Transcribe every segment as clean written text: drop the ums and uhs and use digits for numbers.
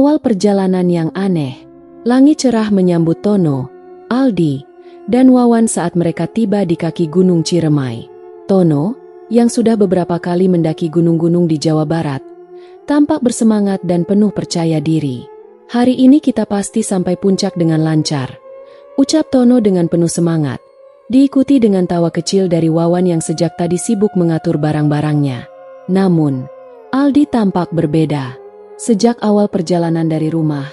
Awal perjalanan yang aneh. Langit cerah menyambut Tono, Aldi, dan Wawan saat mereka tiba di kaki Gunung Ciremai. Tono, yang sudah beberapa kali mendaki gunung-gunung di Jawa Barat, tampak bersemangat dan penuh percaya diri. "Hari ini kita pasti sampai puncak dengan lancar," ucap Tono dengan penuh semangat, diikuti dengan tawa kecil dari Wawan yang sejak tadi sibuk mengatur barang-barangnya. Namun, Aldi tampak berbeda. Sejak awal perjalanan dari rumah,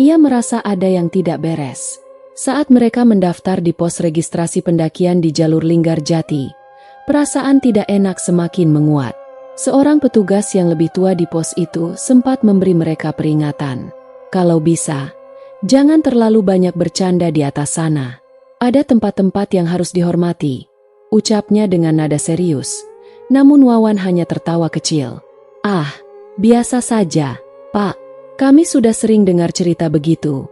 ia merasa ada yang tidak beres. Saat mereka mendaftar di pos registrasi pendakian di jalur Linggarjati, perasaan tidak enak semakin menguat. Seorang petugas yang lebih tua di pos itu sempat memberi mereka peringatan. "Kalau bisa, jangan terlalu banyak bercanda di atas sana. Ada tempat-tempat yang harus dihormati," ucapnya dengan nada serius. Namun Wawan hanya tertawa kecil. "Ah, biasa saja, Pak. Kami sudah sering dengar cerita begitu,"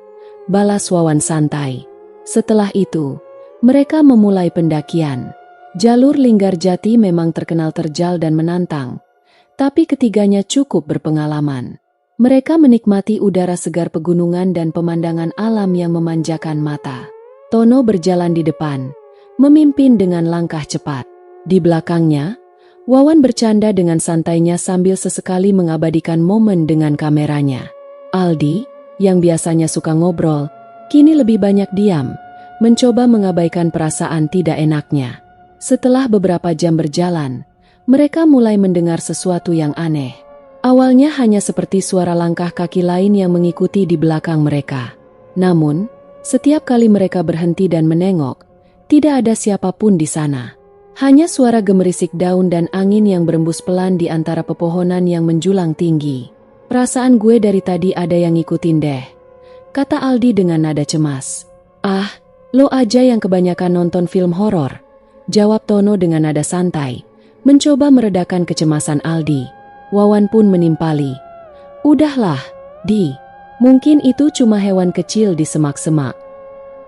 balas Wawan santai. Setelah itu, mereka memulai pendakian. Jalur Linggarjati memang terkenal terjal dan menantang, tapi ketiganya cukup berpengalaman. Mereka menikmati udara segar pegunungan dan pemandangan alam yang memanjakan mata. Tono berjalan di depan, memimpin dengan langkah cepat. Di belakangnya, Wawan bercanda dengan santainya sambil sesekali mengabadikan momen dengan kameranya. Aldi, yang biasanya suka ngobrol, kini lebih banyak diam, mencoba mengabaikan perasaan tidak enaknya. Setelah beberapa jam berjalan, mereka mulai mendengar sesuatu yang aneh. Awalnya hanya seperti suara langkah kaki lain yang mengikuti di belakang mereka. Namun, setiap kali mereka berhenti dan menengok, tidak ada siapapun di sana. Hanya suara gemerisik daun dan angin yang berembus pelan di antara pepohonan yang menjulang tinggi. "Perasaan gue dari tadi ada yang ngikutin deh," kata Aldi dengan nada cemas. "Ah, lo aja yang kebanyakan nonton film horor," jawab Tono dengan nada santai, mencoba meredakan kecemasan Aldi. Wawan pun menimpali. "Udahlah, Di. Mungkin itu cuma hewan kecil di semak-semak."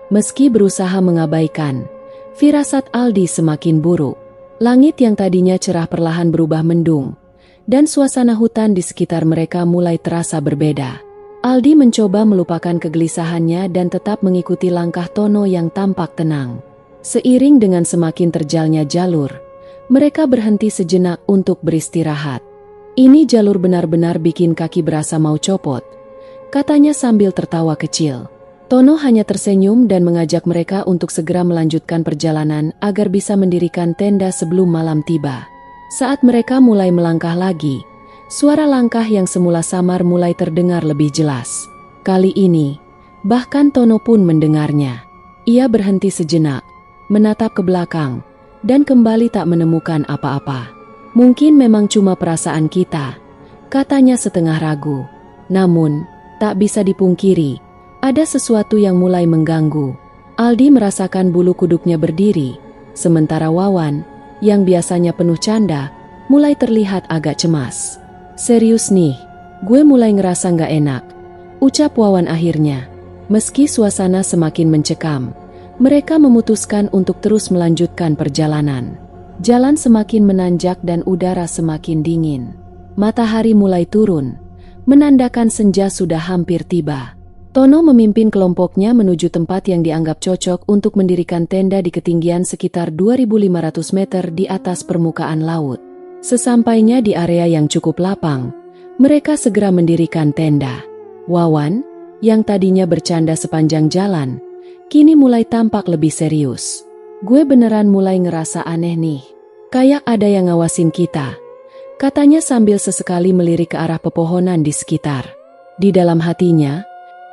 Meski berusaha mengabaikan, firasat Aldi semakin buruk. Langit yang tadinya cerah perlahan berubah mendung, dan suasana hutan di sekitar mereka mulai terasa berbeda. Aldi mencoba melupakan kegelisahannya dan tetap mengikuti langkah Tono yang tampak tenang. Seiring dengan semakin terjalnya jalur, mereka berhenti sejenak untuk beristirahat. "Ini jalur benar-benar bikin kaki berasa mau copot," katanya sambil tertawa kecil. Tono hanya tersenyum dan mengajak mereka untuk segera melanjutkan perjalanan agar bisa mendirikan tenda sebelum malam tiba. Saat mereka mulai melangkah lagi, suara langkah yang semula samar mulai terdengar lebih jelas. Kali ini, bahkan Tono pun mendengarnya. Ia berhenti sejenak, menatap ke belakang, dan kembali tak menemukan apa-apa. "Mungkin memang cuma perasaan kita," katanya setengah ragu. Namun, tak bisa dipungkiri, ada sesuatu yang mulai mengganggu. Aldi merasakan bulu kuduknya berdiri, sementara Wawan, yang biasanya penuh canda, mulai terlihat agak cemas. "Serius nih, gue mulai ngerasa nggak enak," ucap Wawan akhirnya. Meski suasana semakin mencekam, mereka memutuskan untuk terus melanjutkan perjalanan. Jalan semakin menanjak dan udara semakin dingin. Matahari mulai turun, menandakan senja sudah hampir tiba. Tono memimpin kelompoknya menuju tempat yang dianggap cocok untuk mendirikan tenda di ketinggian sekitar 2.500 meter di atas permukaan laut. Sesampainya di area yang cukup lapang, mereka segera mendirikan tenda. Wawan, yang tadinya bercanda sepanjang jalan, kini mulai tampak lebih serius. "Gue beneran mulai ngerasa aneh nih. Kayak ada yang ngawasin kita," katanya sambil sesekali melirik ke arah pepohonan di sekitar. Di dalam hatinya,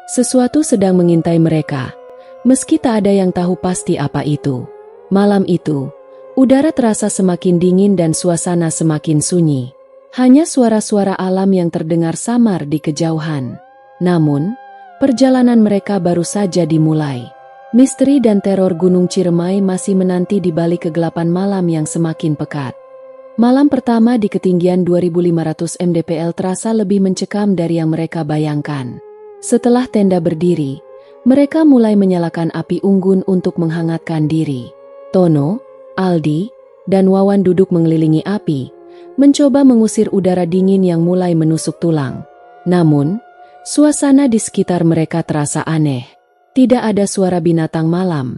sesuatu sedang mengintai mereka, meski tak ada yang tahu pasti apa itu. Malam itu, udara terasa semakin dingin dan suasana semakin sunyi. Hanya suara-suara alam yang terdengar samar di kejauhan. Namun, perjalanan mereka baru saja dimulai. Misteri dan teror Gunung Ciremai masih menanti di balik kegelapan malam yang semakin pekat. Malam pertama di ketinggian 2.500 mdpl terasa lebih mencekam dari yang mereka bayangkan. Setelah tenda berdiri, mereka mulai menyalakan api unggun untuk menghangatkan diri. Tono, Aldi, dan Wawan duduk mengelilingi api, mencoba mengusir udara dingin yang mulai menusuk tulang. Namun, Suasana di sekitar mereka terasa aneh. Tidak ada suara binatang malam,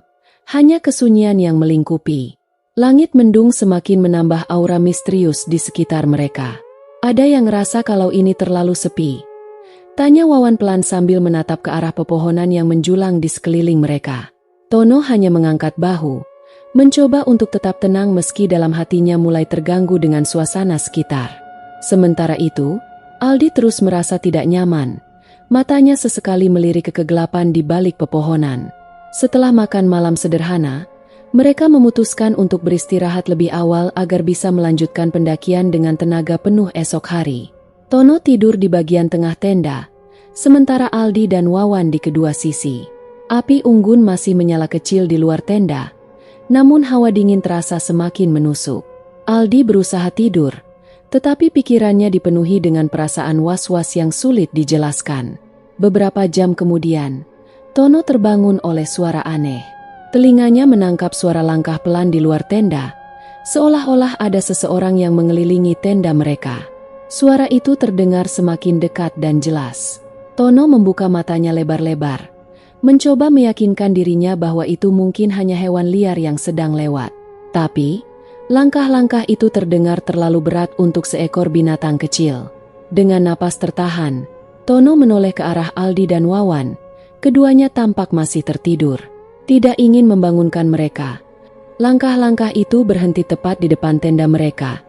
hanya kesunyian yang melingkupi. Langit mendung semakin menambah aura misterius di sekitar mereka. Ada yang ngerasa kalau ini terlalu sepi? Tanya Wawan pelan sambil menatap ke arah pepohonan yang menjulang di sekeliling mereka. Tono hanya mengangkat bahu, mencoba untuk tetap tenang meski dalam hatinya mulai terganggu dengan suasana sekitar. Sementara itu, Aldi terus merasa tidak nyaman. Matanya sesekali melirik ke kegelapan di balik pepohonan. Setelah makan malam sederhana, mereka memutuskan untuk beristirahat lebih awal agar bisa melanjutkan pendakian dengan tenaga penuh esok hari. Tono tidur di bagian tengah tenda, sementara Aldi dan Wawan di kedua sisi. Api unggun masih menyala kecil di luar tenda, namun hawa dingin terasa semakin menusuk. Aldi berusaha tidur, tetapi pikirannya dipenuhi dengan perasaan was-was yang sulit dijelaskan. Beberapa jam kemudian, Tono terbangun oleh suara aneh. Telinganya menangkap suara langkah pelan di luar tenda, seolah-olah ada seseorang yang mengelilingi tenda mereka. Suara itu terdengar semakin dekat dan jelas. Tono membuka matanya lebar-lebar, mencoba meyakinkan dirinya bahwa itu mungkin hanya hewan liar yang sedang lewat. Tapi langkah-langkah itu terdengar terlalu berat untuk seekor binatang kecil. Dengan napas tertahan, Tono menoleh ke arah Aldi dan Wawan. Keduanya tampak masih tertidur. Tidak ingin membangunkan mereka. Langkah-langkah itu berhenti tepat di depan tenda mereka.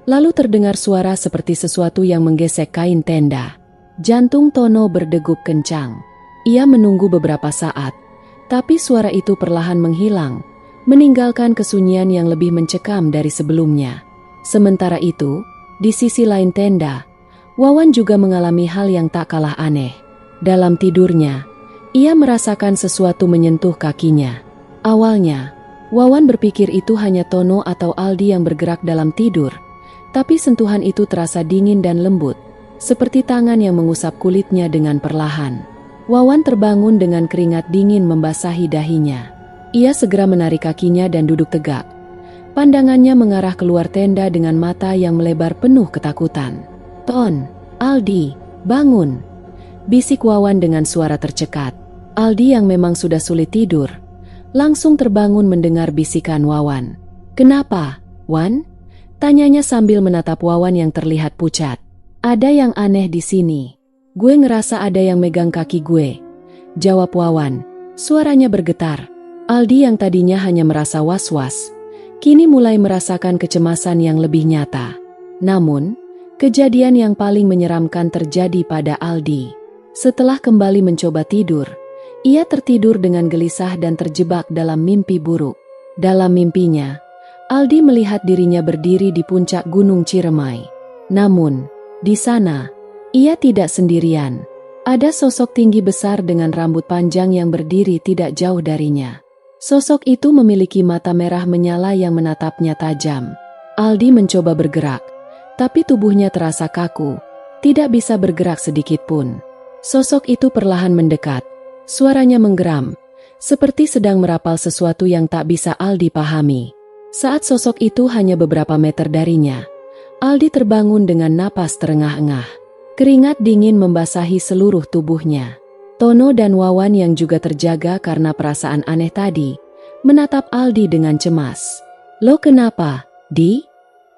Lalu terdengar suara seperti sesuatu yang menggesek kain tenda. Jantung Tono berdegup kencang. Ia menunggu beberapa saat, tapi suara itu perlahan menghilang, meninggalkan kesunyian yang lebih mencekam dari sebelumnya. Sementara itu, di sisi lain tenda, Wawan juga mengalami hal yang tak kalah aneh. Dalam tidurnya, ia merasakan sesuatu menyentuh kakinya. Awalnya, Wawan berpikir itu hanya Tono atau Aldi yang bergerak dalam tidur, tapi sentuhan itu terasa dingin dan lembut, seperti tangan yang mengusap kulitnya dengan perlahan. Wawan terbangun dengan keringat dingin membasahi dahinya. Ia segera menarik kakinya dan duduk tegak. Pandangannya mengarah keluar tenda dengan mata yang melebar penuh ketakutan. "Ton, Aldi, bangun!" bisik Wawan dengan suara tercekat. Aldi yang memang sudah sulit tidur, langsung terbangun mendengar bisikan Wawan. "Kenapa, Wan?" tanyanya sambil menatap Wawan yang terlihat pucat. "Ada yang aneh di sini. Gue ngerasa ada yang megang kaki gue," jawab Wawan. Suaranya bergetar. Aldi yang tadinya hanya merasa was-was, kini mulai merasakan kecemasan yang lebih nyata. Namun, kejadian yang paling menyeramkan terjadi pada Aldi. Setelah kembali mencoba tidur, ia tertidur dengan gelisah dan terjebak dalam mimpi buruk. Dalam mimpinya, Aldi melihat dirinya berdiri di puncak Gunung Ciremai. Namun, di sana, ia tidak sendirian. Ada sosok tinggi besar dengan rambut panjang yang berdiri tidak jauh darinya. Sosok itu memiliki mata merah menyala yang menatapnya tajam. Aldi mencoba bergerak, tapi tubuhnya terasa kaku, tidak bisa bergerak sedikit pun. Sosok itu perlahan mendekat, suaranya menggeram, seperti sedang merapal sesuatu yang tak bisa Aldi pahami. Saat sosok itu hanya beberapa meter darinya, Aldi terbangun dengan napas terengah-engah. Keringat dingin membasahi seluruh tubuhnya. Tono dan Wawan yang juga terjaga karena perasaan aneh tadi, menatap Aldi dengan cemas. "Lo kenapa, Di?"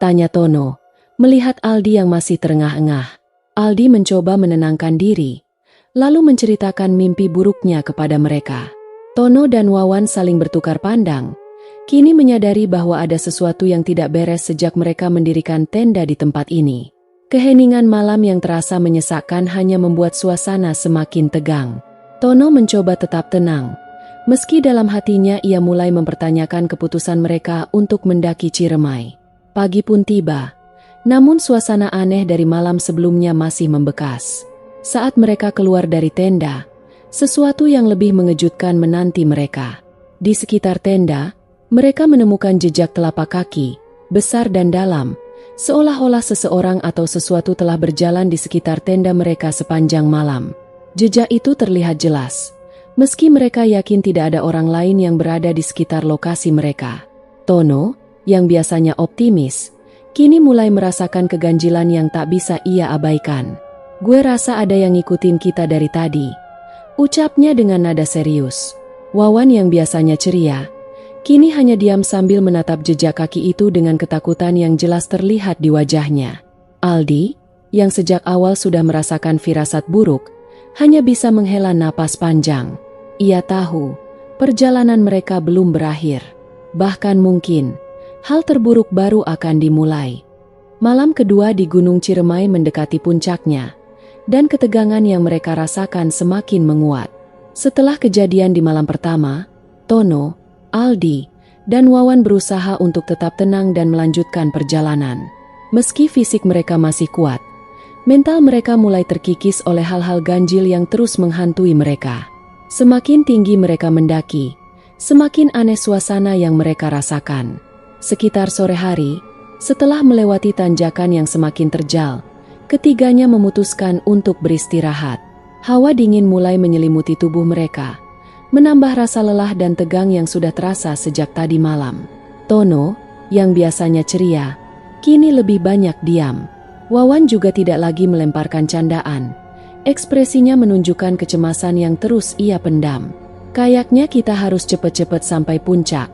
tanya Tono, melihat Aldi yang masih terengah-engah. Aldi mencoba menenangkan diri, lalu menceritakan mimpi buruknya kepada mereka. Tono dan Wawan saling bertukar pandang, kini menyadari bahwa ada sesuatu yang tidak beres sejak mereka mendirikan tenda di tempat ini. Keheningan malam yang terasa menyesakkan hanya membuat suasana semakin tegang. Tono mencoba tetap tenang, meski dalam hatinya ia mulai mempertanyakan keputusan mereka untuk mendaki Ciremai. Pagi pun tiba, namun suasana aneh dari malam sebelumnya masih membekas. Saat mereka keluar dari tenda, sesuatu yang lebih mengejutkan menanti mereka. Di sekitar tenda, mereka menemukan jejak telapak kaki, besar dan dalam, seolah-olah seseorang atau sesuatu telah berjalan di sekitar tenda mereka sepanjang malam. Jejak itu terlihat jelas, meski mereka yakin tidak ada orang lain yang berada di sekitar lokasi mereka. Tono, yang biasanya optimis, kini mulai merasakan keganjilan yang tak bisa ia abaikan. Gue rasa ada yang ngikutin kita dari tadi, ucapnya dengan nada serius. Wawan yang biasanya ceria, kini hanya diam sambil menatap jejak kaki itu dengan ketakutan yang jelas terlihat di wajahnya. Aldi, yang sejak awal sudah merasakan firasat buruk, hanya bisa menghela napas panjang. Ia tahu, perjalanan mereka belum berakhir. Bahkan mungkin, hal terburuk baru akan dimulai. Malam kedua di Gunung Ciremai mendekati puncaknya, dan ketegangan yang mereka rasakan semakin menguat. Setelah kejadian di malam pertama, Tono, Aldi, dan Wawan berusaha untuk tetap tenang dan melanjutkan perjalanan. Meski fisik mereka masih kuat, mental mereka mulai terkikis oleh hal-hal ganjil yang terus menghantui mereka. Semakin tinggi mereka mendaki, semakin aneh suasana yang mereka rasakan. Sekitar sore hari, setelah melewati tanjakan yang semakin terjal, ketiganya memutuskan untuk beristirahat. Hawa dingin mulai menyelimuti tubuh mereka, menambah rasa lelah dan tegang yang sudah terasa sejak tadi malam. Tono, yang biasanya ceria, kini lebih banyak diam. Wawan juga tidak lagi melemparkan candaan. Ekspresinya menunjukkan kecemasan yang terus ia pendam. Kayaknya kita harus cepat-cepat sampai puncak,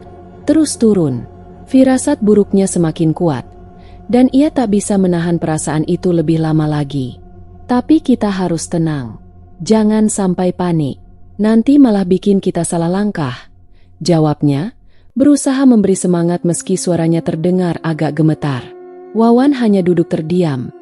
terus turun. Firasat buruknya semakin kuat, dan ia tak bisa menahan perasaan itu lebih lama lagi. Tapi kita harus tenang. Jangan sampai panik. Nanti malah bikin kita salah langkah, jawabnya, berusaha memberi semangat meski suaranya terdengar agak gemetar. Wawan hanya duduk terdiam,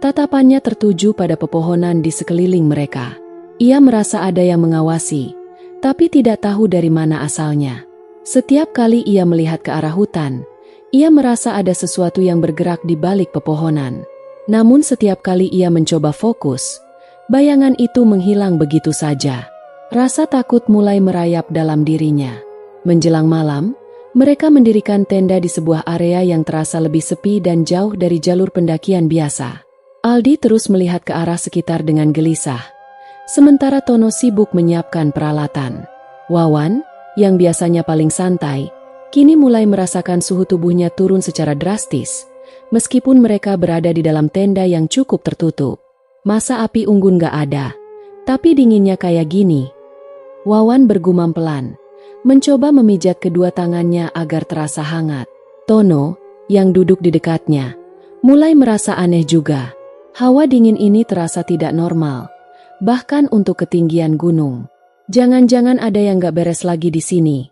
tatapannya tertuju pada pepohonan di sekeliling mereka. Ia merasa ada yang mengawasi, tapi tidak tahu dari mana asalnya. Setiap kali ia melihat ke arah hutan, ia merasa ada sesuatu yang bergerak di balik pepohonan. Namun setiap kali ia mencoba fokus, bayangan itu menghilang begitu saja. Rasa takut mulai merayap dalam dirinya. Menjelang malam, mereka mendirikan tenda di sebuah area yang terasa lebih sepi dan jauh dari jalur pendakian biasa. Aldi terus melihat ke arah sekitar dengan gelisah, sementara Tono sibuk menyiapkan peralatan. Wawan, yang biasanya paling santai, kini mulai merasakan suhu tubuhnya turun secara drastis, meskipun mereka berada di dalam tenda yang cukup tertutup. Masa api unggun gak ada, tapi dinginnya kayak gini. Wawan bergumam pelan, mencoba memijat kedua tangannya agar terasa hangat. Tono, yang duduk di dekatnya, mulai merasa aneh juga. Hawa dingin ini terasa tidak normal, bahkan untuk ketinggian gunung. Jangan-jangan ada yang gak beres lagi di sini.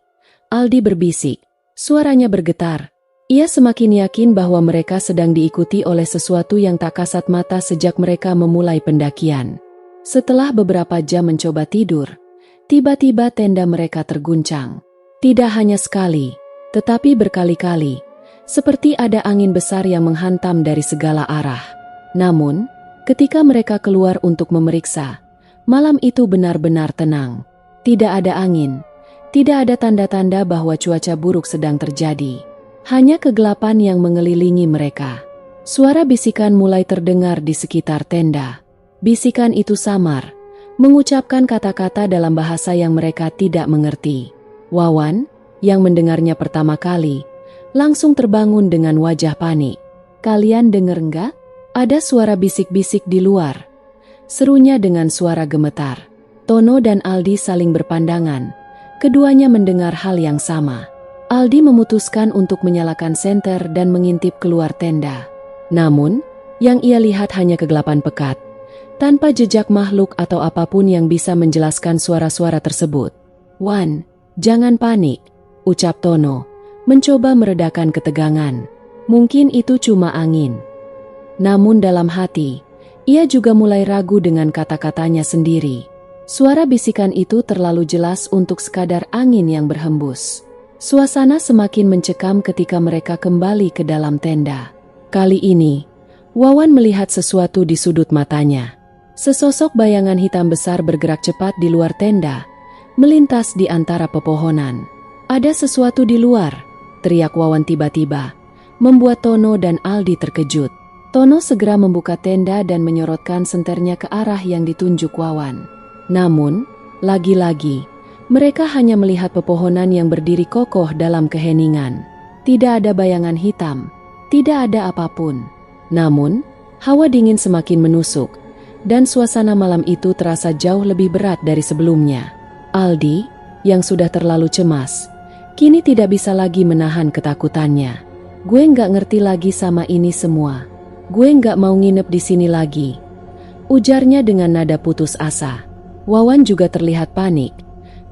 Aldi berbisik, suaranya bergetar. Ia semakin yakin bahwa mereka sedang diikuti oleh sesuatu yang tak kasat mata sejak mereka memulai pendakian. Setelah beberapa jam mencoba tidur, tiba-tiba tenda mereka terguncang. Tidak hanya sekali, tetapi berkali-kali, seperti ada angin besar yang menghantam dari segala arah. Namun, ketika mereka keluar untuk memeriksa, malam itu benar-benar tenang. Tidak ada angin, tidak ada tanda-tanda bahwa cuaca buruk sedang terjadi. Hanya kegelapan yang mengelilingi mereka. Suara bisikan mulai terdengar di sekitar tenda. Bisikan itu samar, mengucapkan kata-kata dalam bahasa yang mereka tidak mengerti. Wawan, yang mendengarnya pertama kali, langsung terbangun dengan wajah panik. "Kalian dengar enggak? Ada suara bisik-bisik di luar," serunya dengan suara gemetar. Tono dan Aldi saling berpandangan. Keduanya mendengar hal yang sama. Aldi memutuskan untuk menyalakan senter dan mengintip keluar tenda. Namun, yang ia lihat hanya kegelapan pekat, tanpa jejak makhluk atau apapun yang bisa menjelaskan suara-suara tersebut. "Wan, jangan panik," ucap Tono, mencoba meredakan ketegangan. Mungkin itu cuma angin. Namun dalam hati, ia juga mulai ragu dengan kata-katanya sendiri. Suara bisikan itu terlalu jelas untuk sekadar angin yang berhembus. Suasana semakin mencekam ketika mereka kembali ke dalam tenda. Kali ini, Wawan melihat sesuatu di sudut matanya. Sesosok bayangan hitam besar bergerak cepat di luar tenda, melintas di antara pepohonan. "Ada sesuatu di luar," teriak Wawan tiba-tiba, membuat Tono dan Aldi terkejut. Tono segera membuka tenda dan menyorotkan senternya ke arah yang ditunjuk Wawan. Namun, lagi-lagi, mereka hanya melihat pepohonan yang berdiri kokoh dalam keheningan. Tidak ada bayangan hitam, tidak ada apapun. Namun, hawa dingin semakin menusuk, dan suasana malam itu terasa jauh lebih berat dari sebelumnya. Aldi, yang sudah terlalu cemas, kini tidak bisa lagi menahan ketakutannya. Gue nggak ngerti lagi sama ini semua. Gue nggak mau nginep di sini lagi, ujarnya dengan nada putus asa. Wawan juga terlihat panik.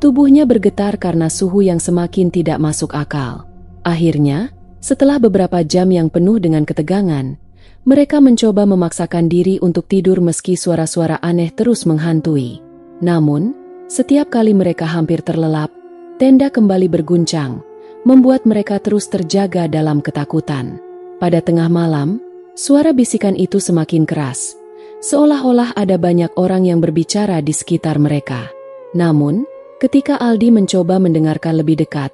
Tubuhnya bergetar karena suhu yang semakin tidak masuk akal. Akhirnya, setelah beberapa jam yang penuh dengan ketegangan, mereka mencoba memaksakan diri untuk tidur meski suara-suara aneh terus menghantui. Namun, setiap kali mereka hampir terlelap, tenda kembali berguncang, membuat mereka terus terjaga dalam ketakutan. Pada tengah malam, suara bisikan itu semakin keras, seolah-olah ada banyak orang yang berbicara di sekitar mereka. Namun, ketika Aldi mencoba mendengarkan lebih dekat,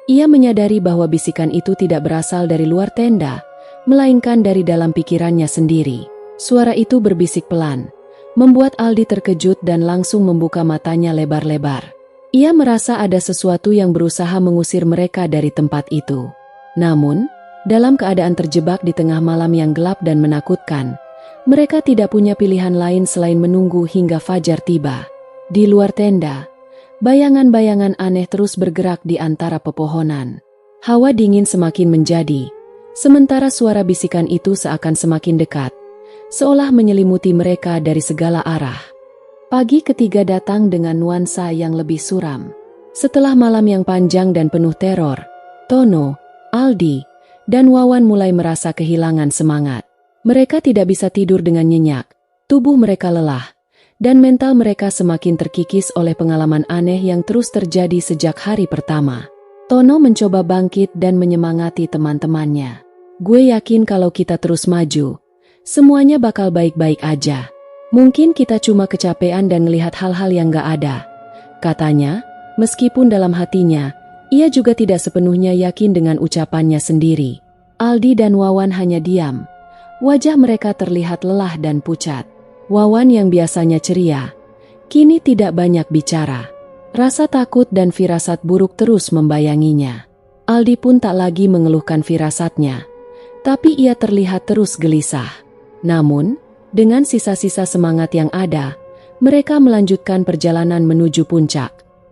ia menyadari bahwa bisikan itu tidak berasal dari luar tenda, melainkan dari dalam pikirannya sendiri. Suara itu berbisik pelan, membuat Aldi terkejut dan langsung membuka matanya lebar-lebar. Ia merasa ada sesuatu yang berusaha mengusir mereka dari tempat itu. Namun, dalam keadaan terjebak di tengah malam yang gelap dan menakutkan, mereka tidak punya pilihan lain selain menunggu hingga fajar tiba. Di luar tenda, bayangan-bayangan aneh terus bergerak di antara pepohonan. Hawa dingin semakin menjadi, sementara suara bisikan itu seakan semakin dekat, seolah menyelimuti mereka dari segala arah. Pagi ketiga datang dengan nuansa yang lebih suram. Setelah malam yang panjang dan penuh teror, Tono, Aldi, dan Wawan mulai merasa kehilangan semangat. Mereka tidak bisa tidur dengan nyenyak, tubuh mereka lelah, dan mental mereka semakin terkikis oleh pengalaman aneh yang terus terjadi sejak hari pertama. Tono mencoba bangkit dan menyemangati teman-temannya. Gue yakin kalau kita terus maju, semuanya bakal baik-baik aja. Mungkin kita cuma kecapean dan melihat hal-hal yang gak ada, katanya, meskipun dalam hatinya, ia juga tidak sepenuhnya yakin dengan ucapannya sendiri. Aldi dan Wawan hanya diam. Wajah mereka terlihat lelah dan pucat. Wawan yang biasanya ceria, kini tidak banyak bicara. Rasa takut dan firasat buruk terus membayanginya. Aldi pun tak lagi mengeluhkan firasatnya, tapi ia terlihat terus gelisah. Namun, dengan sisa-sisa semangat yang ada, mereka melanjutkan perjalanan menuju puncak.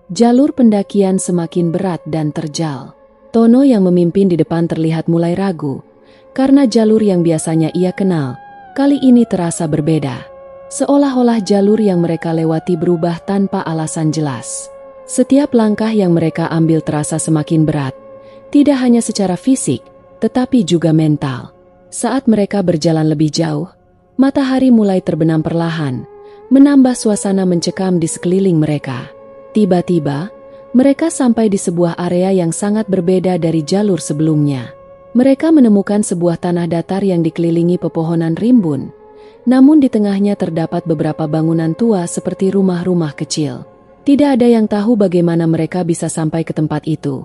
Jalur pendakian semakin berat dan terjal. Tono yang memimpin di depan terlihat mulai ragu, karena jalur yang biasanya ia kenal, kali ini terasa berbeda. Seolah-olah jalur yang mereka lewati berubah tanpa alasan jelas. Setiap langkah yang mereka ambil terasa semakin berat, tidak hanya secara fisik, tetapi juga mental. Saat mereka berjalan lebih jauh, matahari mulai terbenam perlahan, menambah suasana mencekam di sekeliling mereka. Tiba-tiba, mereka sampai di sebuah area yang sangat berbeda dari jalur sebelumnya. Mereka menemukan sebuah tanah datar yang dikelilingi pepohonan rimbun, namun di tengahnya terdapat beberapa bangunan tua seperti rumah-rumah kecil. Tidak ada yang tahu bagaimana mereka bisa sampai ke tempat itu,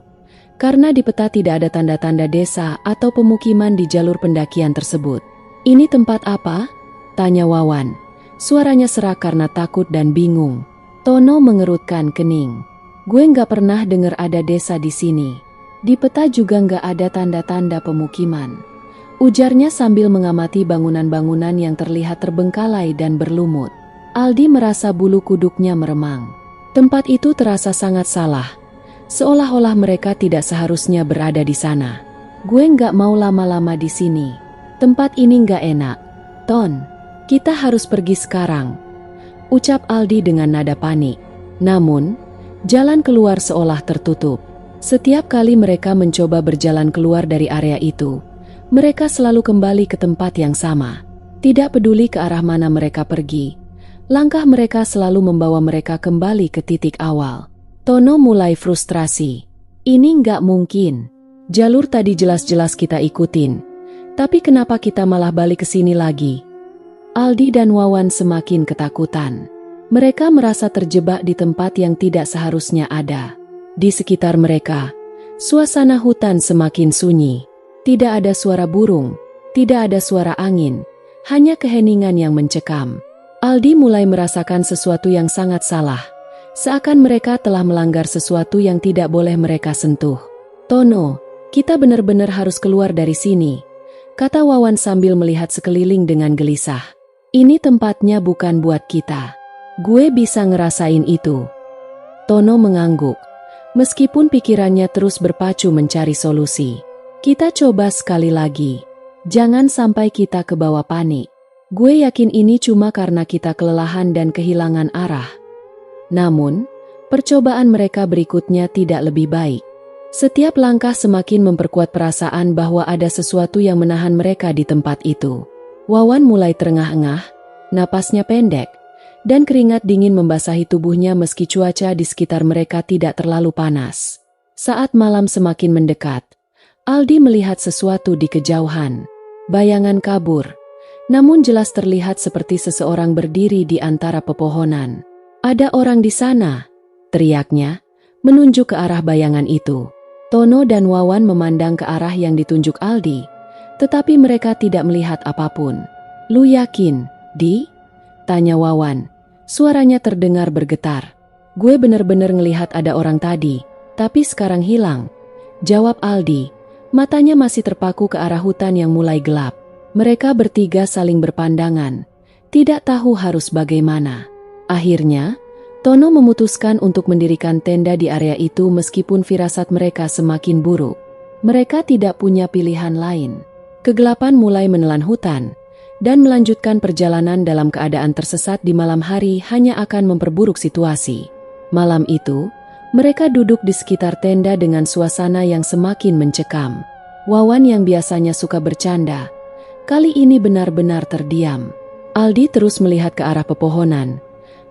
karena di peta tidak ada tanda-tanda desa atau pemukiman di jalur pendakian tersebut. "Ini tempat apa?" tanya Wawan. Suaranya serak karena takut dan bingung. Tono mengerutkan kening. "Gue nggak pernah dengar ada desa di sini. Di peta juga nggak ada tanda-tanda pemukiman," ujarnya sambil mengamati bangunan-bangunan yang terlihat terbengkalai dan berlumut. Aldi merasa bulu kuduknya meremang. Tempat itu terasa sangat salah, seolah-olah mereka tidak seharusnya berada di sana. "Gue nggak mau lama-lama di sini. Tempat ini nggak enak. Ton, kita harus pergi sekarang," ucap Aldi dengan nada panik. Namun, jalan keluar seolah tertutup. Setiap kali mereka mencoba berjalan keluar dari area itu, mereka selalu kembali ke tempat yang sama. Tidak peduli ke arah mana mereka pergi, langkah mereka selalu membawa mereka kembali ke titik awal. Tono mulai frustrasi. "Ini nggak mungkin. Jalur tadi jelas-jelas kita ikutin. Tapi kenapa kita malah balik ke sini lagi?" Aldi dan Wawan semakin ketakutan. Mereka merasa terjebak di tempat yang tidak seharusnya ada. Di sekitar mereka, suasana hutan semakin sunyi. Tidak ada suara burung, tidak ada suara angin, hanya keheningan yang mencekam. Aldi mulai merasakan sesuatu yang sangat salah, seakan mereka telah melanggar sesuatu yang tidak boleh mereka sentuh. "Tono, kita benar-benar harus keluar dari sini," kata Wawan sambil melihat sekeliling dengan gelisah. Ini tempatnya bukan buat kita. Gue bisa ngerasain itu. Tono mengangguk. Meskipun pikirannya terus berpacu mencari solusi. Kita coba sekali lagi. Jangan sampai kita kebawa panik. Gue yakin ini cuma karena kita kelelahan dan kehilangan arah. Namun, percobaan mereka berikutnya tidak lebih baik. Setiap langkah semakin memperkuat perasaan bahwa ada sesuatu yang menahan mereka di tempat itu. Wawan mulai terengah-engah, napasnya pendek, dan keringat dingin membasahi tubuhnya meski cuaca di sekitar mereka tidak terlalu panas. Saat malam semakin mendekat, Aldi melihat sesuatu di kejauhan. Bayangan kabur, namun jelas terlihat seperti seseorang berdiri di antara pepohonan. "Ada orang di sana," teriaknya, menunjuk ke arah bayangan itu. Tono dan Wawan memandang ke arah yang ditunjuk Aldi, tetapi mereka tidak melihat apapun. "Lu yakin, Di?" tanya Wawan. Suaranya terdengar bergetar. "Gue bener-bener ngelihat ada orang tadi, tapi sekarang hilang," jawab Aldi. Matanya masih terpaku ke arah hutan yang mulai gelap. Mereka bertiga saling berpandangan, tidak tahu harus bagaimana. Akhirnya, Tono memutuskan untuk mendirikan tenda di area itu meskipun firasat mereka semakin buruk. Mereka tidak punya pilihan lain. Kegelapan mulai menelan hutan, dan melanjutkan perjalanan dalam keadaan tersesat di malam hari hanya akan memperburuk situasi. Malam itu, mereka duduk di sekitar tenda dengan suasana yang semakin mencekam. Wawan yang biasanya suka bercanda, kali ini benar-benar terdiam. Aldi terus melihat ke arah pepohonan,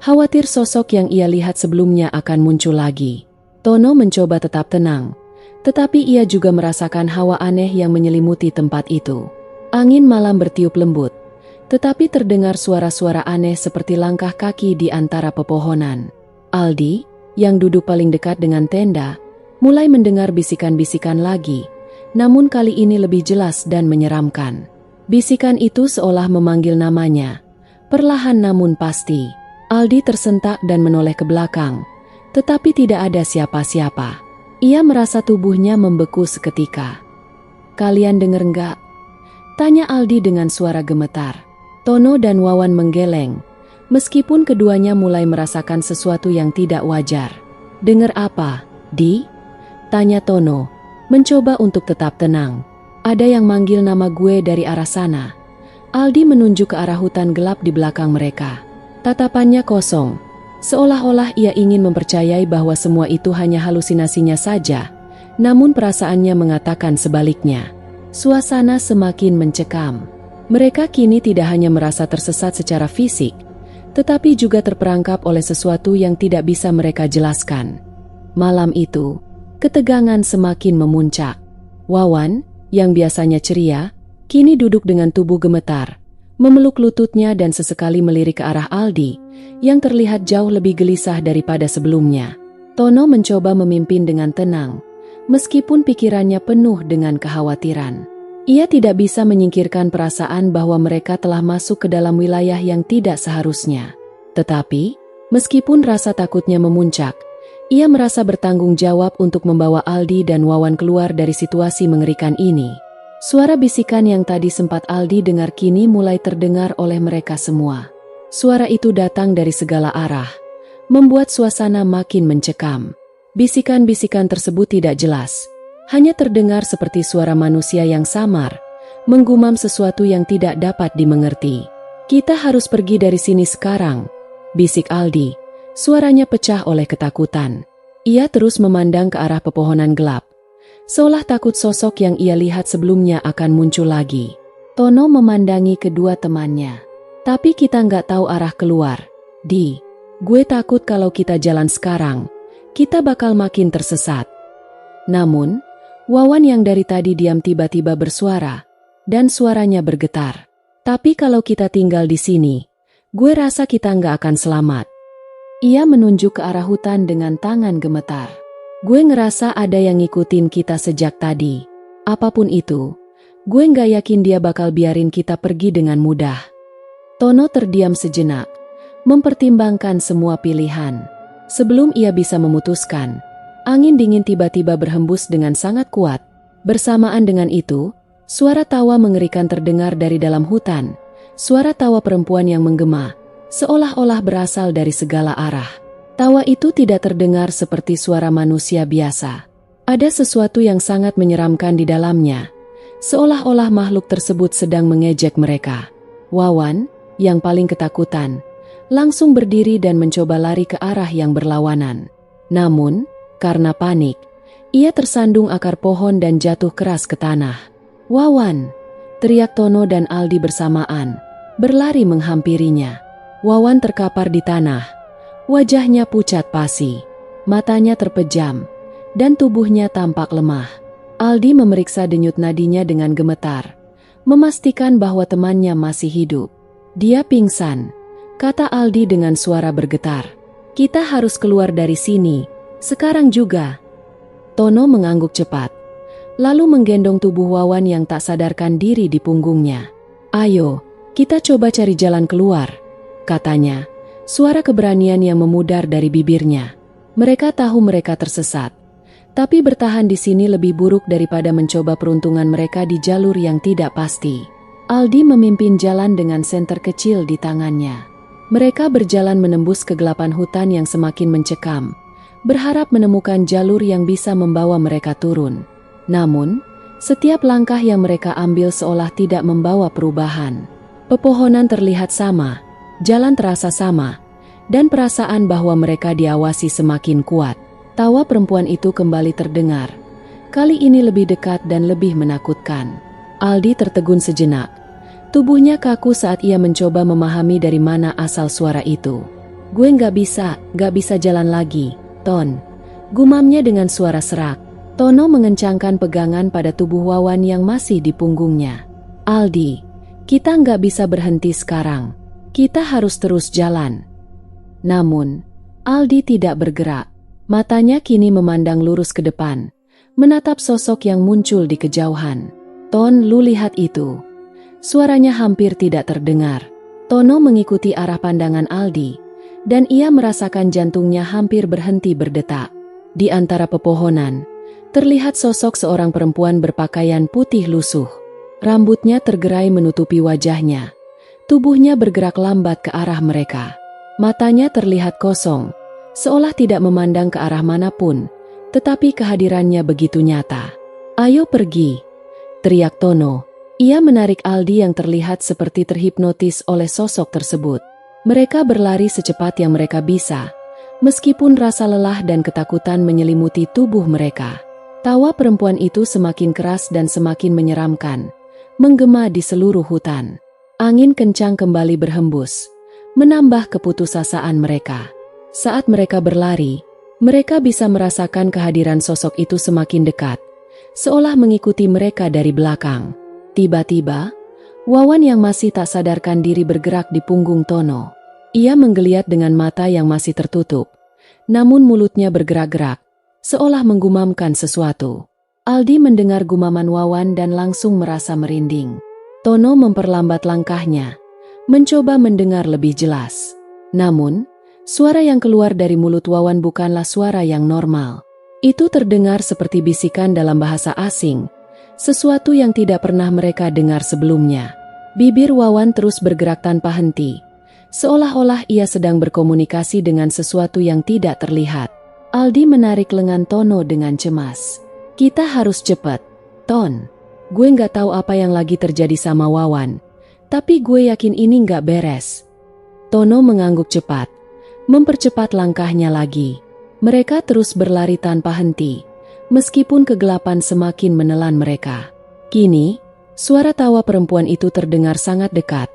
khawatir sosok yang ia lihat sebelumnya akan muncul lagi. Tono mencoba tetap tenang, tetapi ia juga merasakan hawa aneh yang menyelimuti tempat itu. Angin malam bertiup lembut, tetapi terdengar suara-suara aneh seperti langkah kaki di antara pepohonan. Aldi, yang duduk paling dekat dengan tenda, mulai mendengar bisikan-bisikan lagi, namun kali ini lebih jelas dan menyeramkan. Bisikan itu seolah memanggil namanya, perlahan namun pasti. Aldi tersentak dan menoleh ke belakang, tetapi tidak ada siapa-siapa. Ia merasa tubuhnya membeku seketika. "Kalian denger nggak?" tanya Aldi dengan suara gemetar. Tono dan Wawan menggeleng, meskipun keduanya mulai merasakan sesuatu yang tidak wajar. "Dengar apa, Di?" tanya Tono, mencoba untuk tetap tenang. "Ada yang manggil nama gue dari arah sana." Aldi menunjuk ke arah hutan gelap di belakang mereka. Tatapannya kosong, seolah-olah ia ingin mempercayai bahwa semua itu hanya halusinasinya saja, namun perasaannya mengatakan sebaliknya. Suasana semakin mencekam. Mereka kini tidak hanya merasa tersesat secara fisik, tetapi juga terperangkap oleh sesuatu yang tidak bisa mereka jelaskan. Malam itu, ketegangan semakin memuncak. Wawan, yang biasanya ceria, kini duduk dengan tubuh gemetar, memeluk lututnya dan sesekali melirik ke arah Aldi, yang terlihat jauh lebih gelisah daripada sebelumnya. Tono mencoba memimpin dengan tenang, meskipun pikirannya penuh dengan kekhawatiran. Ia tidak bisa menyingkirkan perasaan bahwa mereka telah masuk ke dalam wilayah yang tidak seharusnya. Tetapi, meskipun rasa takutnya memuncak, ia merasa bertanggung jawab untuk membawa Aldi dan Wawan keluar dari situasi mengerikan ini. Suara bisikan yang tadi sempat Aldi dengar kini mulai terdengar oleh mereka semua. Suara itu datang dari segala arah, membuat suasana makin mencekam. Bisikan-bisikan tersebut tidak jelas, hanya terdengar seperti suara manusia yang samar, menggumam sesuatu yang tidak dapat dimengerti. "Kita harus pergi dari sini sekarang," bisik Aldi. Suaranya pecah oleh ketakutan. Ia terus memandang ke arah pepohonan gelap, seolah takut sosok yang ia lihat sebelumnya akan muncul lagi. Tono memandangi kedua temannya. "Tapi kita nggak tahu arah keluar, Di. Gue takut kalau kita jalan sekarang, kita bakal makin tersesat." Namun, Wawan yang dari tadi diam tiba-tiba bersuara, dan suaranya bergetar. "Tapi kalau kita tinggal di sini, gue rasa kita nggak akan selamat." Ia menunjuk ke arah hutan dengan tangan gemetar. "Gue ngerasa ada yang ngikutin kita sejak tadi. Apapun itu, gue nggak yakin dia bakal biarin kita pergi dengan mudah." Tono terdiam sejenak, mempertimbangkan semua pilihan. Sebelum ia bisa memutuskan, angin dingin tiba-tiba berhembus dengan sangat kuat. Bersamaan dengan itu, suara tawa mengerikan terdengar dari dalam hutan, Suara tawa perempuan yang menggema, seolah-olah berasal dari segala arah. Tawa itu tidak terdengar seperti suara manusia biasa. Ada sesuatu yang sangat menyeramkan di dalamnya, seolah-olah makhluk tersebut sedang mengejek mereka. Wawan, yang paling ketakutan, langsung berdiri dan mencoba lari ke arah yang berlawanan. Namun, karena panik, ia tersandung akar pohon dan jatuh keras ke tanah. "Wawan!" teriak Tono dan Aldi bersamaan, berlari menghampirinya. Wawan terkapar di tanah, wajahnya pucat pasi, matanya terpejam, dan tubuhnya tampak lemah. Aldi memeriksa denyut nadinya dengan gemetar, memastikan bahwa temannya masih hidup. "Dia pingsan," kata Aldi dengan suara bergetar. "Kita harus keluar dari sini, sekarang juga." Tono mengangguk cepat, lalu menggendong tubuh Wawan yang tak sadarkan diri di punggungnya. "Ayo, kita coba cari jalan keluar," katanya, suara keberanian yang memudar dari bibirnya. Mereka tahu mereka tersesat, tapi bertahan di sini lebih buruk daripada mencoba peruntungan mereka di jalur yang tidak pasti. Aldi memimpin jalan dengan senter kecil di tangannya. Mereka berjalan menembus kegelapan hutan yang semakin mencekam, berharap menemukan jalur yang bisa membawa mereka turun. Namun, setiap langkah yang mereka ambil seolah tidak membawa perubahan. Pepohonan terlihat sama, jalan terasa sama, dan perasaan bahwa mereka diawasi semakin kuat. Tawa perempuan itu kembali terdengar, kali ini lebih dekat dan lebih menakutkan. Aldi tertegun sejenak. Tubuhnya kaku saat ia mencoba memahami dari mana asal suara itu. "Gue gak bisa jalan lagi, Ton," gumamnya dengan suara serak. Tono mengencangkan pegangan pada tubuh Wawan yang masih di punggungnya. "Aldi, kita nggak bisa berhenti sekarang. Kita harus terus jalan." Namun, Aldi tidak bergerak. Matanya kini memandang lurus ke depan, menatap sosok yang muncul di kejauhan. "Ton, lu lihat itu?" Suaranya hampir tidak terdengar. Tono mengikuti arah pandangan Aldi, dan ia merasakan jantungnya hampir berhenti berdetak. Di antara pepohonan, terlihat sosok seorang perempuan berpakaian putih lusuh. Rambutnya tergerai menutupi wajahnya. Tubuhnya bergerak lambat ke arah mereka. Matanya terlihat kosong, seolah tidak memandang ke arah manapun, tetapi kehadirannya begitu nyata. "Ayo pergi," teriak Tono. Ia menarik Aldi yang terlihat seperti terhipnotis oleh sosok tersebut. Mereka berlari secepat yang mereka bisa, meskipun rasa lelah dan ketakutan menyelimuti tubuh mereka. Tawa perempuan itu semakin keras dan semakin menyeramkan, menggema di seluruh hutan. Angin kencang kembali berhembus, menambah keputusasaan mereka. Saat mereka berlari, mereka bisa merasakan kehadiran sosok itu semakin dekat, seolah mengikuti mereka dari belakang. Tiba-tiba, Wawan yang masih tak sadarkan diri bergerak di punggung Tono. Ia menggeliat dengan mata yang masih tertutup, namun mulutnya bergerak-gerak, seolah menggumamkan sesuatu. Aldi mendengar gumaman Wawan dan langsung merasa merinding. Tono memperlambat langkahnya, mencoba mendengar lebih jelas. Namun, suara yang keluar dari mulut Wawan bukanlah suara yang normal. Itu terdengar seperti bisikan dalam bahasa asing, sesuatu yang tidak pernah mereka dengar sebelumnya. Bibir Wawan terus bergerak tanpa henti, seolah-olah ia sedang berkomunikasi dengan sesuatu yang tidak terlihat. Aldi menarik lengan Tono dengan cemas. "Kita harus cepat, Ton. Gue nggak tahu apa yang lagi terjadi sama Wawan, tapi gue yakin ini nggak beres." Tono mengangguk cepat, mempercepat langkahnya lagi. Mereka terus berlari tanpa henti, meskipun kegelapan semakin menelan mereka. Kini, suara tawa perempuan itu terdengar sangat dekat,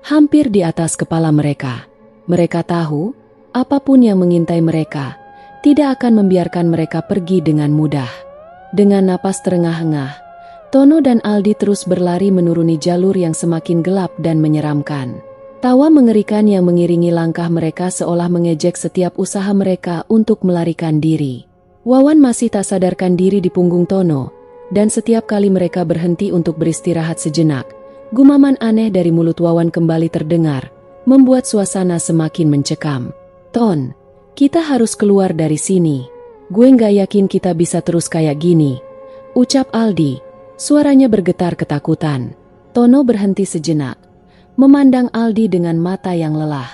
hampir di atas kepala mereka. Mereka tahu, apapun yang mengintai mereka tidak akan membiarkan mereka pergi dengan mudah. Dengan napas terengah-engah, Tono dan Aldi terus berlari menuruni jalur yang semakin gelap dan menyeramkan. Tawa mengerikan yang mengiringi langkah mereka seolah mengejek setiap usaha mereka untuk melarikan diri. Wawan masih tak sadarkan diri di punggung Tono, dan setiap kali mereka berhenti untuk beristirahat sejenak, gumaman aneh dari mulut Wawan kembali terdengar, membuat suasana semakin mencekam. "Ton, kita harus keluar dari sini. Gue nggak yakin kita bisa terus kayak gini," ucap Aldi. Suaranya bergetar ketakutan. Tono berhenti sejenak, memandang Aldi dengan mata yang lelah.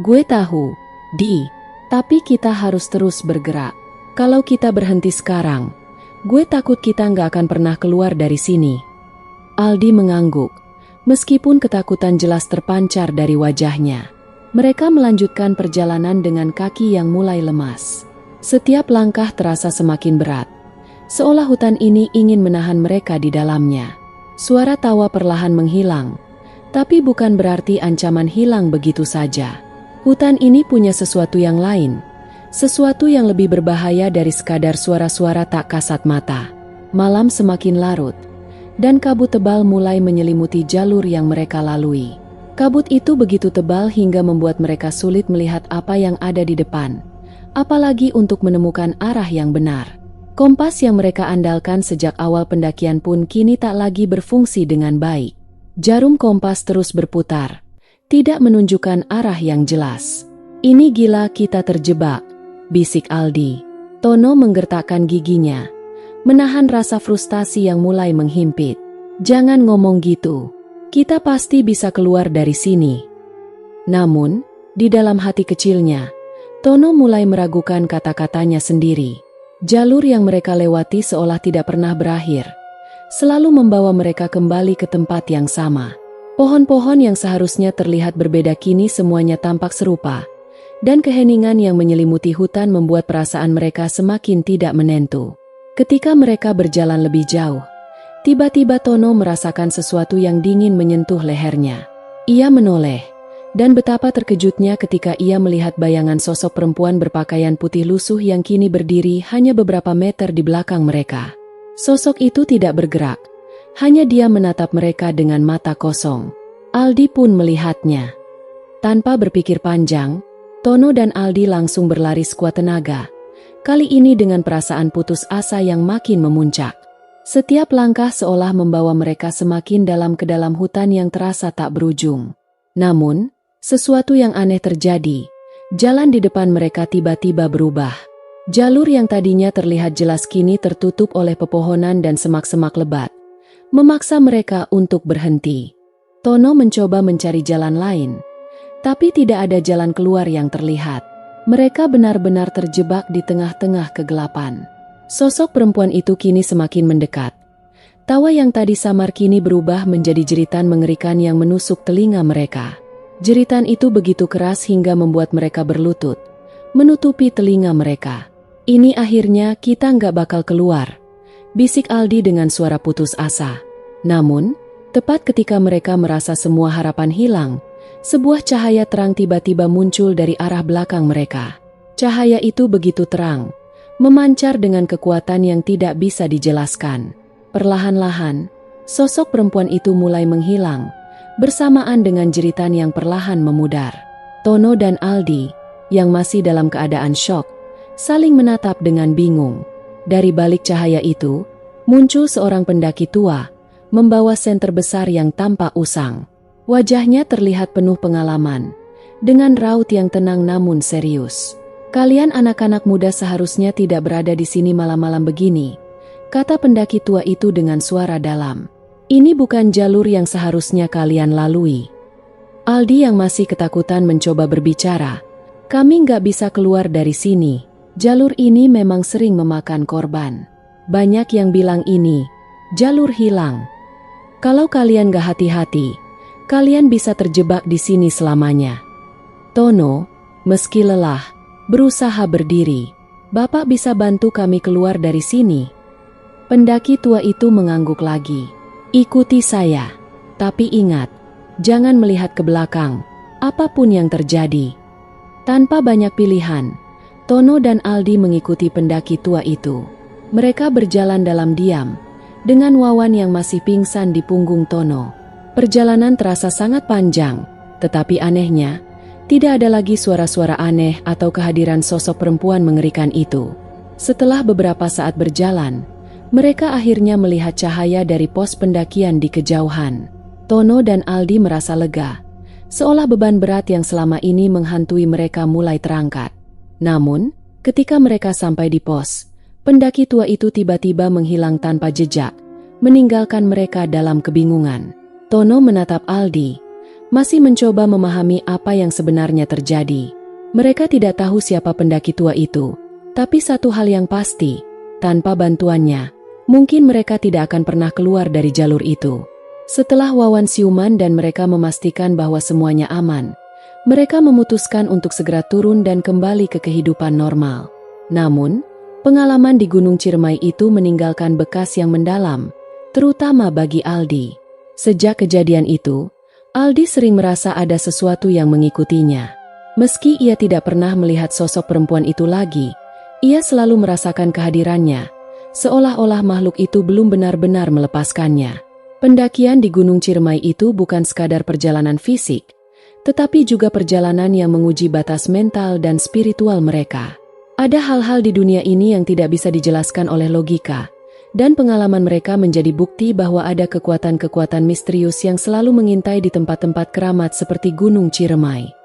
Gue tahu, Di, tapi kita harus terus bergerak. Kalau kita berhenti sekarang, gue takut kita nggak akan pernah keluar dari sini. Aldi mengangguk, meskipun ketakutan jelas terpancar dari wajahnya. Mereka melanjutkan perjalanan dengan kaki yang mulai lemas. Setiap langkah terasa semakin berat, seolah hutan ini ingin menahan mereka di dalamnya. Suara tawa perlahan menghilang, tapi bukan berarti ancaman hilang begitu saja. Hutan ini punya sesuatu yang lain, sesuatu yang lebih berbahaya dari sekadar suara-suara tak kasat mata. Malam semakin larut, dan kabut tebal mulai menyelimuti jalur yang mereka lalui. Kabut itu begitu tebal hingga membuat mereka sulit melihat apa yang ada di depan, apalagi untuk menemukan arah yang benar. Kompas yang mereka andalkan sejak awal pendakian pun kini tak lagi berfungsi dengan baik. Jarum kompas terus berputar, tidak menunjukkan arah yang jelas. "Ini gila, kita terjebak," bisik Aldi. Tono menggertakkan giginya, menahan rasa frustasi yang mulai menghimpit. "Jangan ngomong gitu. Kita pasti bisa keluar dari sini." Namun, di dalam hati kecilnya, Tono mulai meragukan kata-katanya sendiri. Jalur yang mereka lewati seolah tidak pernah berakhir, selalu membawa mereka kembali ke tempat yang sama. Pohon-pohon yang seharusnya terlihat berbeda kini semuanya tampak serupa, dan keheningan yang menyelimuti hutan membuat perasaan mereka semakin tidak menentu. Ketika mereka berjalan lebih jauh, tiba-tiba Tono merasakan sesuatu yang dingin menyentuh lehernya. Ia menoleh, dan betapa terkejutnya ketika ia melihat bayangan sosok perempuan berpakaian putih lusuh yang kini berdiri hanya beberapa meter di belakang mereka. Sosok itu tidak bergerak, hanya dia menatap mereka dengan mata kosong. Aldi pun melihatnya. Tanpa berpikir panjang, Tono dan Aldi langsung berlari sekuat tenaga, kali ini dengan perasaan putus asa yang makin memuncak. Setiap langkah seolah membawa mereka semakin dalam ke dalam hutan yang terasa tak berujung. Namun, sesuatu yang aneh terjadi. Jalan di depan mereka tiba-tiba berubah. Jalur yang tadinya terlihat jelas kini tertutup oleh pepohonan dan semak-semak lebat, memaksa mereka untuk berhenti. Tono mencoba mencari jalan lain, tapi tidak ada jalan keluar yang terlihat. Mereka benar-benar terjebak di tengah-tengah kegelapan. Sosok perempuan itu kini semakin mendekat. Tawa yang tadi samar kini berubah menjadi jeritan mengerikan yang menusuk telinga mereka. Jeritan itu begitu keras hingga membuat mereka berlutut, menutupi telinga mereka. "Ini akhirnya kita nggak bakal keluar," bisik Aldi dengan suara putus asa. Namun, tepat ketika mereka merasa semua harapan hilang, sebuah cahaya terang tiba-tiba muncul dari arah belakang mereka. Cahaya itu begitu terang, memancar dengan kekuatan yang tidak bisa dijelaskan. Perlahan-lahan, sosok perempuan itu mulai menghilang, bersamaan dengan jeritan yang perlahan memudar. Tono dan Aldi, yang masih dalam keadaan syok, saling menatap dengan bingung. Dari balik cahaya itu, muncul seorang pendaki tua, membawa senter besar yang tampak usang. Wajahnya terlihat penuh pengalaman, dengan raut yang tenang namun serius. "Kalian anak-anak muda seharusnya tidak berada di sini malam-malam begini," kata pendaki tua itu dengan suara dalam. "Ini bukan jalur yang seharusnya kalian lalui." Aldi yang masih ketakutan mencoba berbicara. "Kami nggak bisa keluar dari sini. Jalur ini memang sering memakan korban. Banyak yang bilang ini jalur hilang. Kalau kalian nggak hati-hati, kalian bisa terjebak di sini selamanya." Tono, meski lelah, berusaha berdiri. "Bapak bisa bantu kami keluar dari sini?" Pendaki tua itu mengangguk lagi. "Ikuti saya. Tapi ingat, jangan melihat ke belakang, apapun yang terjadi." Tanpa banyak pilihan, Tono dan Aldi mengikuti pendaki tua itu. Mereka berjalan dalam diam, dengan Wawan yang masih pingsan di punggung Tono. Perjalanan terasa sangat panjang, tetapi anehnya, tidak ada lagi suara-suara aneh atau kehadiran sosok perempuan mengerikan itu. Setelah beberapa saat berjalan, mereka akhirnya melihat cahaya dari pos pendakian di kejauhan. Tono dan Aldi merasa lega, seolah beban berat yang selama ini menghantui mereka mulai terangkat. Namun, ketika mereka sampai di pos, pendaki tua itu tiba-tiba menghilang tanpa jejak, meninggalkan mereka dalam kebingungan. Tono menatap Aldi, masih mencoba memahami apa yang sebenarnya terjadi. Mereka tidak tahu siapa pendaki tua itu, tapi satu hal yang pasti, tanpa bantuannya, mungkin mereka tidak akan pernah keluar dari jalur itu. Setelah Wawan siuman dan mereka memastikan bahwa semuanya aman, mereka memutuskan untuk segera turun dan kembali ke kehidupan normal. Namun, pengalaman di Gunung Ciremai itu meninggalkan bekas yang mendalam, terutama bagi Aldi. Sejak kejadian itu, Aldi sering merasa ada sesuatu yang mengikutinya. Meski ia tidak pernah melihat sosok perempuan itu lagi, ia selalu merasakan kehadirannya, seolah-olah makhluk itu belum benar-benar melepaskannya. Pendakian di Gunung Ciremai itu bukan sekadar perjalanan fisik, tetapi juga perjalanan yang menguji batas mental dan spiritual mereka. Ada hal-hal di dunia ini yang tidak bisa dijelaskan oleh logika, dan pengalaman mereka menjadi bukti bahwa ada kekuatan-kekuatan misterius yang selalu mengintai di tempat-tempat keramat seperti Gunung Ciremai.